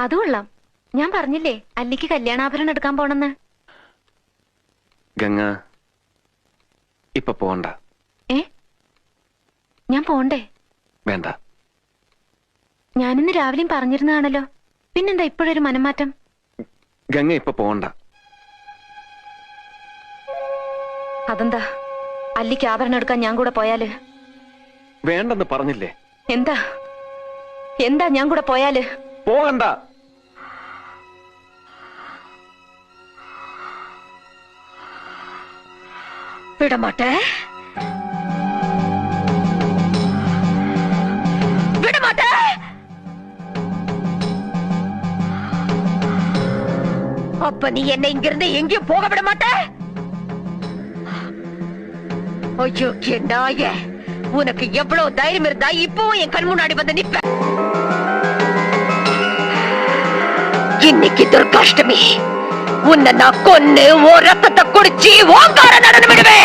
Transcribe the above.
അത് കൊള്ളാം. ഞാൻ പറഞ്ഞില്ലേ അല്ലിക്ക് കല്യാണാഭരണം എടുക്കാൻ പോണെന്ന്. ഗംഗ ഇപ്പൊ പോണ്ട. ഞാൻ പോണ്ടേ? വേണ്ട. ഞാനിന്ന് രാവിലെയും പറഞ്ഞിരുന്നതാണല്ലോ, പിന്നെന്താ ഇപ്പോഴൊരു മനംമാറ്റം? ഗംഗ ഇപ്പൊ പോണ്ട. അതെന്താ? അല്ലിക്ക് ആഭരണം എടുക്കാൻ ഞാൻ കൂടെ പോയാല്? വേണ്ടെന്ന് പറഞ്ഞില്ലേ? എന്താ എന്താ ഞാൻ കൂടെ പോയാല്? പോകണ്ട. വിടമാട്ടെ, വിടമാട്ടെ. அப்ப நீ என்னை இங்கிருந்து எங்கேயும் போக விட மாட்ட? ஐயோ நாய, உனக்கு எவ்வளவு தைரியம் இருந்தா இப்பவும் என் கண் முன்னாடி வந்து நிப்ப? இன்னைக்கு துர்காஷ்டமி, உன்னை நான் கொன்னு ஓ ரத்தத்தை குடிச்சு ஓங்கார நடனம் விடுவேன்.